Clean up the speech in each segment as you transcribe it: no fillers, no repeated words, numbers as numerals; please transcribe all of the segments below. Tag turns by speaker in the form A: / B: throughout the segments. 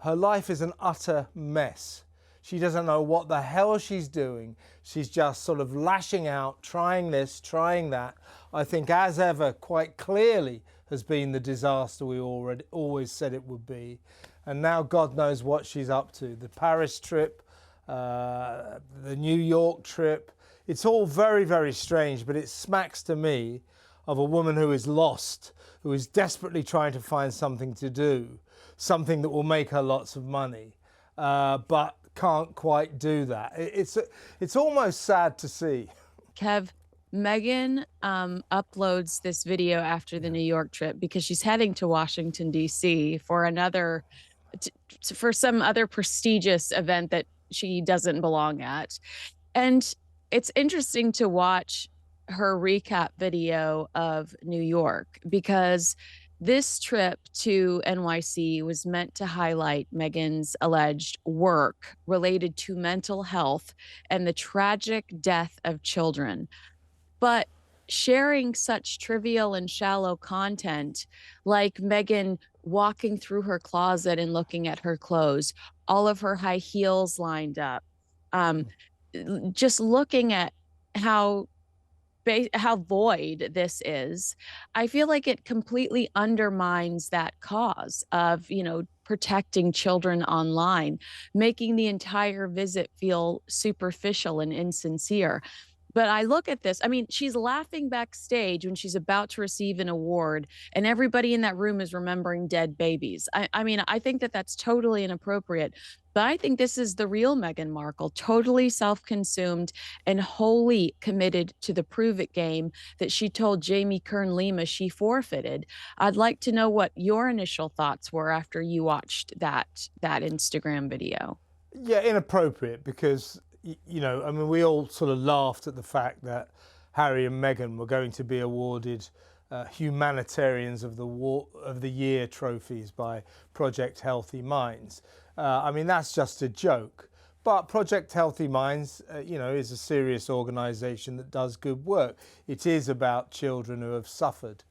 A: her life is an utter mess. She doesn't know what the hell she's doing. She's just sort of lashing out, trying this, trying that. I think, as ever, quite clearly has been the disaster we always said it would be. And now God knows what she's up to. The Paris trip, the New York trip. It's all very, very strange, but it smacks to me of a woman who is lost, who is desperately trying to find something to do, something that will make her lots of money, but can't quite do that. It's almost sad to see.
B: Kev, Meghan uploads this video after the New York trip because she's heading to Washington, D.C. for for some other prestigious event that she doesn't belong at. And it's interesting to watch her recap video of New York because this trip to NYC was meant to highlight Meghan's alleged work related to mental health and the tragic death of children. But sharing such trivial and shallow content, like Meghan walking through her closet and looking at her clothes, all of her high heels lined up, just looking at how void this is, I feel like it completely undermines that cause of, protecting children online, making the entire visit feel superficial and insincere. But I look at this, I mean, she's laughing backstage when she's about to receive an award, and everybody in that room is remembering dead babies. I mean, I think that that's totally inappropriate. But I think this is the real Meghan Markle, totally self-consumed and wholly committed to the prove it game that she told Jamie Kern-Lima she forfeited. I'd like to know what your initial thoughts were after you watched that Instagram video.
A: Yeah, inappropriate because, I mean, we all sort of laughed at the fact that Harry and Meghan were going to be awarded Humanitarians of the Year trophies by Project Healthy Minds. I mean, that's just a joke. But Project Healthy Minds, is a serious organisation that does good work. It is about children who have suffered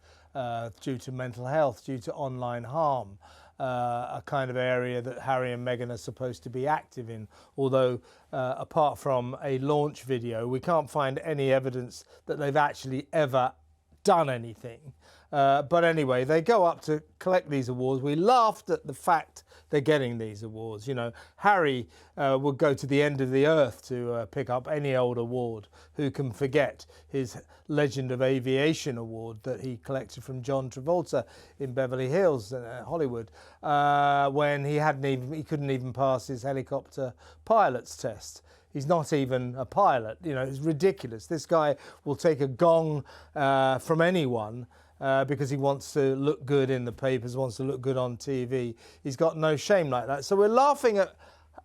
A: due to mental health, due to online harm. A kind of area that Harry and Meghan are supposed to be active in, although apart from a launch video, we can't find any evidence that they've actually ever done anything. But anyway, they go up to collect these awards. We laughed at the fact they're getting these awards. Harry would go to the end of the earth to pick up any old award. Who can forget his Legend of Aviation award that he collected from John Travolta in Beverly Hills, Hollywood, when he couldn't even pass his helicopter pilot's test. He's not even a pilot. It's ridiculous. This guy will take a gong from anyone because he wants to look good in the papers, wants to look good on TV. He's got no shame like that. So we're laughing at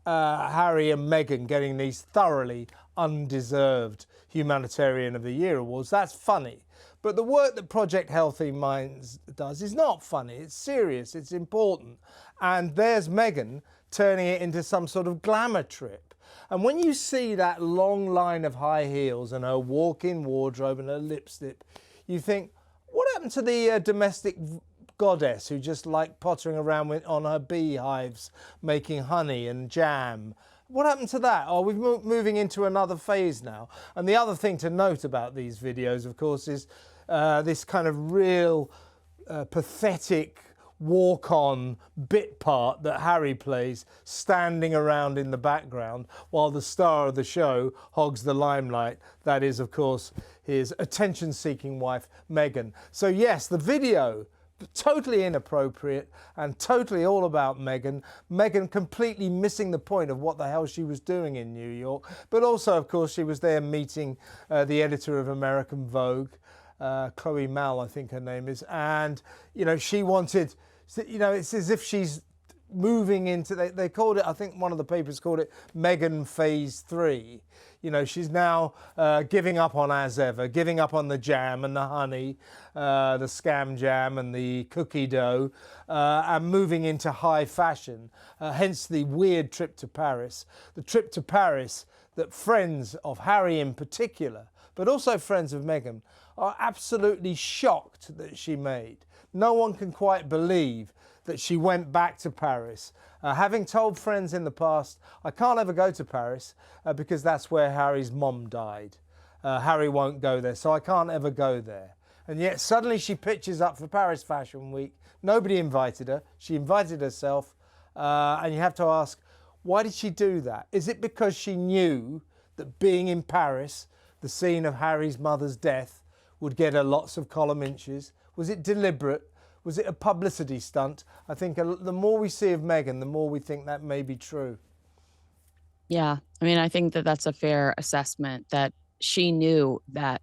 A: Harry and Meghan getting these thoroughly undeserved Humanitarian of the Year awards. That's funny. But the work that Project Healthy Minds does is not funny. It's serious. It's important. And there's Meghan turning it into some sort of glamour trip. And when you see that long line of high heels and her walk-in wardrobe and her lipstick, you think, what happened to the domestic goddess who just liked pottering around on her beehives, making honey and jam? What happened to that? Oh, we're moving into another phase now. And the other thing to note about these videos, of course, is this kind of real pathetic walk-on bit part that Harry plays, standing around in the background while the star of the show hogs the limelight. That is, of course, his attention-seeking wife, Meghan. So yes, the video, totally inappropriate and totally all about Meghan. Meghan completely missing the point of what the hell she was doing in New York. But also, of course, she was there meeting the editor of American Vogue, Chloe Mal, I think her name is. And, she wanted, it's as if she's moving into, they called it, I think one of the papers called it Meghan Phase 3. She's now giving up on as ever, giving up on the jam and the honey, the scam jam and the cookie dough, and moving into high fashion, hence the weird trip to Paris. The trip to Paris that friends of Harry in particular, but also friends of Meghan, are absolutely shocked that she made. No one can quite believe that she went back to Paris. Having told friends in the past, I can't ever go to Paris because that's where Harry's mom died. Harry won't go there, so I can't ever go there. And yet suddenly she pitches up for Paris Fashion Week. Nobody invited her. She invited herself. And you have to ask, why did she do that? Is it because she knew that being in Paris, the scene of Harry's mother's death, would get her lots of column inches? Was it deliberate? Was it a publicity stunt? I think the more we see of Meghan, the more we think that may be true.
B: Yeah, I mean, I think that that's a fair assessment, that she knew that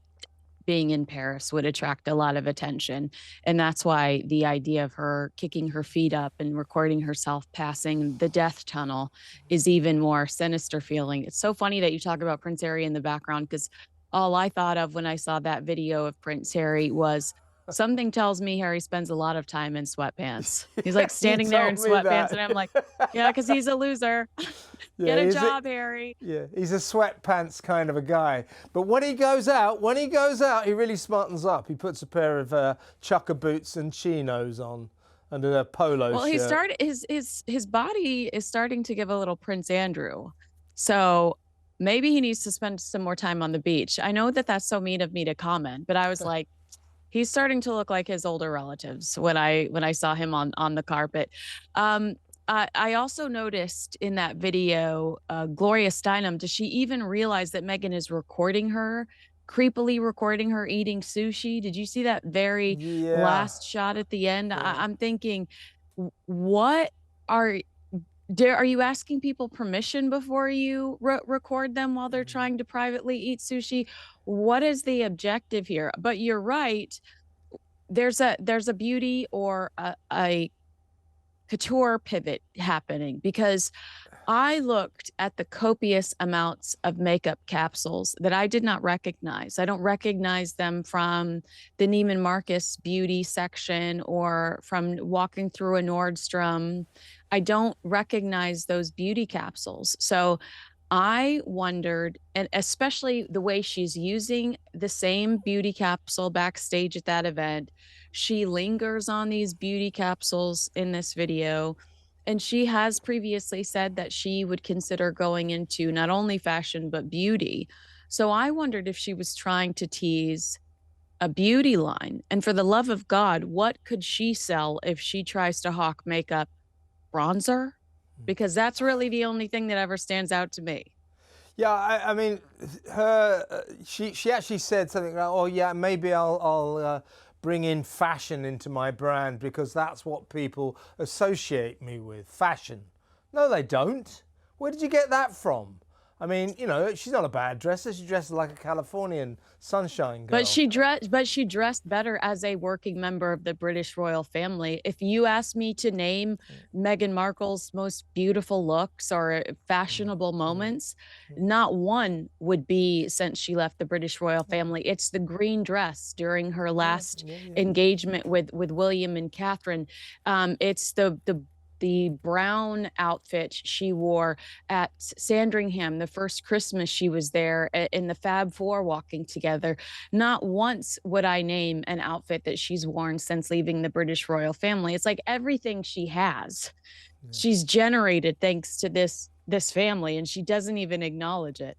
B: being in Paris would attract a lot of attention. And that's why the idea of her kicking her feet up and recording herself passing the death tunnel is even more sinister feeling. It's so funny that you talk about Prince Harry in the background, because all I thought of when I saw that video of Prince Harry was, something tells me Harry spends a lot of time in sweatpants. He's like standing there in sweatpants, and I'm like, yeah, because he's a loser.
A: Yeah,
B: Get a job, Harry.
A: Yeah, he's a sweatpants kind of a guy. But when he goes out, he really smartens up. He puts a pair of chucker boots and chinos on under a polo shirt.
B: Well, he started his body is starting to give a little Prince Andrew. So maybe he needs to spend some more time on the beach. I know that that's so mean of me to comment, but I was like, he's starting to look like his older relatives when I saw him on the carpet. I also noticed in that video, Gloria Steinem, does she even realize that Meghan is recording her, creepily recording her eating sushi? Did you see that very last shot at the end? I'm thinking, what are you asking people permission before you record them while they're trying to privately eat sushi? What is the objective here? But you're right. There's a beauty or a couture pivot happening, because I looked at the copious amounts of makeup capsules that I did not recognize. I don't recognize them from the Neiman Marcus beauty section or from walking through a Nordstrom. I don't recognize those beauty capsules. So I wondered, and especially the way she's using the same beauty capsule backstage at that event. She lingers on these beauty capsules in this video. And she has previously said that she would consider going into not only fashion, but beauty. So I wondered if she was trying to tease a beauty line. And for the love of God, what could she sell if she tries to hawk makeup? Bronzer? Because that's really the only thing that ever stands out to me.
A: Yeah, I mean, she actually said something like, "Oh yeah, maybe I'll bring in fashion into my brand because that's what people associate me with, fashion." No, they don't. Where did you get that from? I mean, you know, she's not a bad dresser. She dresses like a Californian sunshine girl.
B: But she dressed better as a working member of the British royal family. If you ask me to name Meghan Markle's most beautiful looks or fashionable moments, not one would be since she left the British royal family. It's the green dress during her last engagement with William and Catherine. It's the brown outfit she wore at Sandringham, the first Christmas she was there in the Fab Four walking together. Not once would I name an outfit that she's worn since leaving the British royal family. It's like everything she has, she's generated thanks to this family, and she doesn't even acknowledge it.